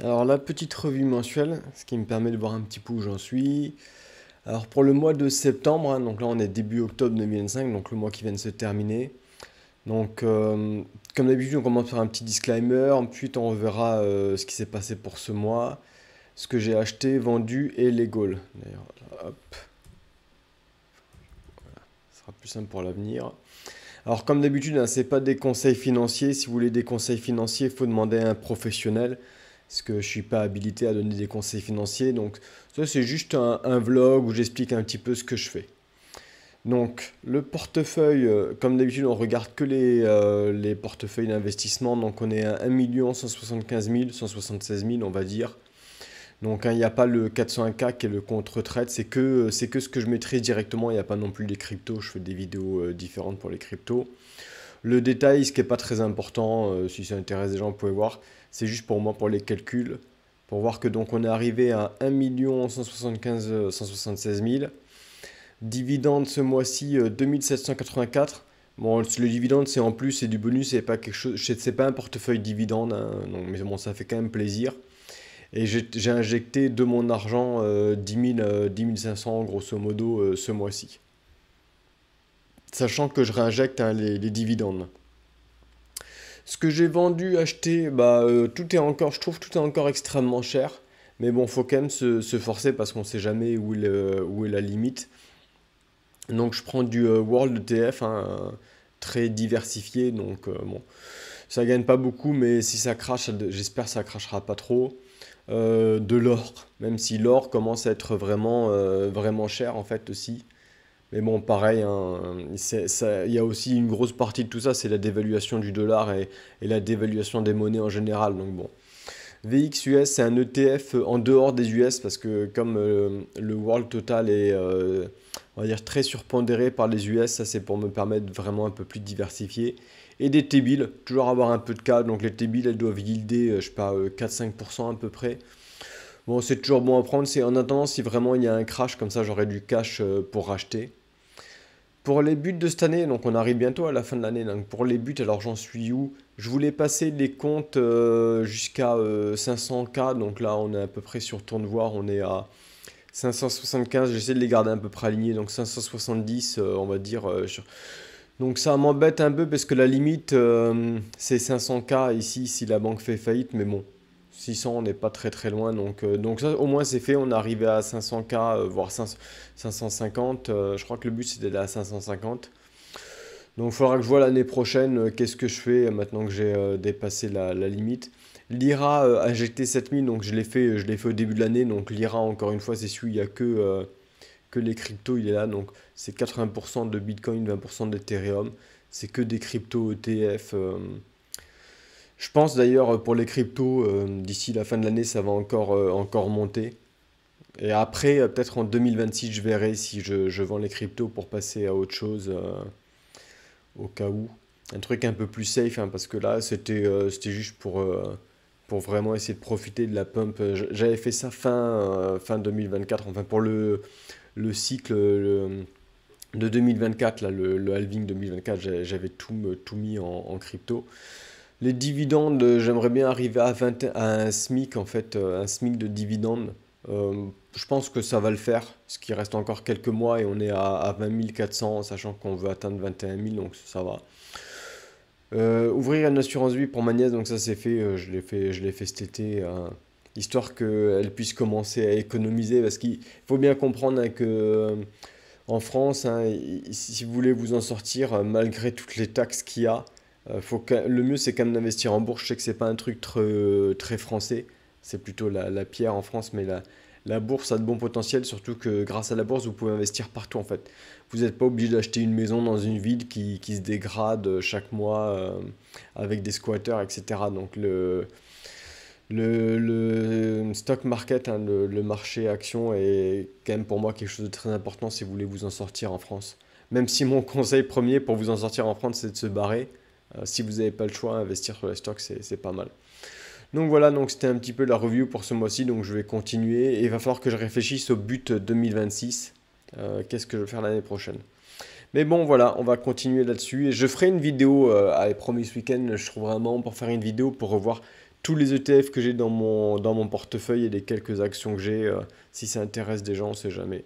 Alors la petite revue mensuelle, ce qui me permet de voir un petit peu où j'en suis. Alors pour le mois de septembre, hein, donc là on est début octobre 2025, donc le mois qui vient de se terminer. Donc comme d'habitude on commence par un petit disclaimer, ensuite on verra ce qui s'est passé pour ce mois, ce que j'ai acheté, vendu et les goals. D'ailleurs, hop, ce sera plus simple pour l'avenir. Alors comme d'habitude, hein, c'est pas des conseils financiers. Si vous voulez des conseils financiers, il faut demander à un professionnel. Parce que je suis pas habilité à donner des conseils financiers. Donc ça c'est juste un vlog où j'explique un petit peu ce que je fais. Donc le portefeuille, comme d'habitude, on regarde que les portefeuilles d'investissement. Donc on est à 1 175 000, 176 000 on va dire. Donc hein, il n'y a pas le 401K qui est le compte retraite. C'est que ce que je maîtrise directement. Il n'y a pas non plus les cryptos. Je fais des vidéos différentes pour les cryptos. Le détail, ce qui n'est pas très important, si ça intéresse des gens, vous pouvez voir, c'est juste pour moi, pour les calculs, pour voir que donc on est arrivé à 1 176 000. Dividende ce mois-ci, 2784. Bon, le dividende, c'est en plus, c'est du bonus, c'est pas quelque chose, c'est pas un portefeuille dividende, hein, donc, mais bon, ça fait quand même plaisir. Et j'ai injecté de mon argent 10 000, 10 500 grosso modo ce mois-ci. Sachant que je réinjecte hein, les dividendes. Ce que j'ai vendu, acheté, bah, tout est encore, je trouve tout est encore extrêmement cher. Mais bon, faut quand même se forcer parce qu'on sait jamais où est la limite. Donc je prends du World ETF, hein, très diversifié. Donc bon, ça gagne pas beaucoup, mais si ça crache, j'espère que ça crachera pas trop. De l'or, même si l'or commence à être vraiment cher en fait aussi. Mais bon, pareil, hein, il y a aussi une grosse partie de tout ça, c'est la dévaluation du dollar et la dévaluation des monnaies en général. Donc bon, VXUS, c'est un ETF en dehors des US parce que comme le World Total est, on va dire, très surpondéré par les US, ça c'est pour me permettre vraiment un peu plus diversifié. Et des T-bills, toujours avoir un peu de cas. Donc les T-bills, elles doivent yielder, je sais pas, 4-5% à peu près. Bon, c'est toujours bon à prendre. C'est en attendant, si vraiment il y a un crash, comme ça j'aurai du cash pour racheter. Pour les buts de cette année, donc on arrive bientôt à la fin de l'année. Donc pour les buts, alors j'en suis où? Je voulais passer les comptes jusqu'à 500K. Donc là, on est à peu près sur tourne voir. On est à 575. J'essaie de les garder à peu près alignés. Donc 570, on va dire. Donc ça m'embête un peu parce que la limite, c'est 500K ici si la banque fait faillite. Mais bon, 600, on n'est pas très très loin. Donc ça, au moins, c'est fait. On est arrivé à 500K, voire 550. Je crois que le but, c'était d'aller à 550. Donc il faudra que je vois l'année prochaine qu'est-ce que je fais maintenant que j'ai dépassé la limite. L'IRA injecté 7000, donc je l'ai fait au début de l'année. Donc l'IRA, encore une fois, c'est celui, il n'y a que les cryptos, il est là. Donc c'est 80% de Bitcoin, 20% d'Ethereum. C'est que des cryptos ETF. Je pense d'ailleurs pour les cryptos, d'ici la fin de l'année, ça va encore monter. Et après, peut-être en 2026, je verrai si je vends les cryptos pour passer à autre chose au cas où. Un truc un peu plus safe, hein, parce que là, c'était juste pour vraiment essayer de profiter de la pump. J'avais fait ça fin 2024, enfin pour le cycle de 2024, là, le halving 2024, j'avais tout mis en crypto. Les dividendes, j'aimerais bien arriver à un SMIC, en fait, un SMIC de dividendes. Je pense que ça va le faire, parce qu'il reste encore quelques mois et on est à 20 400, sachant qu'on veut atteindre 21 000, donc ça va. Ouvrir une assurance vie pour ma nièce, donc ça c'est fait, je l'ai fait cet été, histoire qu'elle puisse commencer à économiser, parce qu'il faut bien comprendre hein, que en France, hein, si vous voulez vous en sortir, malgré toutes les taxes qu'il y a, le mieux c'est quand même d'investir en bourse. Je sais que c'est pas un truc très français, c'est plutôt la pierre en France, mais la bourse a de bons potentiels, surtout que grâce à la bourse, vous pouvez investir partout en fait. Vous n'êtes pas obligé d'acheter une maison dans une ville qui se dégrade chaque mois avec des squatteurs, etc. Donc le stock market, hein, le marché action est quand même pour moi quelque chose de très important si vous voulez vous en sortir en France. Même si mon conseil premier pour vous en sortir en France, c'est de se barrer. Si vous n'avez pas le choix, investir sur les stocks, c'est pas mal. Donc voilà, donc c'était un petit peu la review pour ce mois-ci, donc je vais continuer. Et il va falloir que je réfléchisse au but 2026. Qu'est-ce que je vais faire l'année prochaine? Mais bon, voilà, on va continuer là-dessus. Et je ferai une vidéo, allez, promis ce week-end, je trouve vraiment pour faire une vidéo pour revoir tous les ETF que j'ai dans mon portefeuille et les quelques actions que j'ai, si ça intéresse des gens, on sait jamais.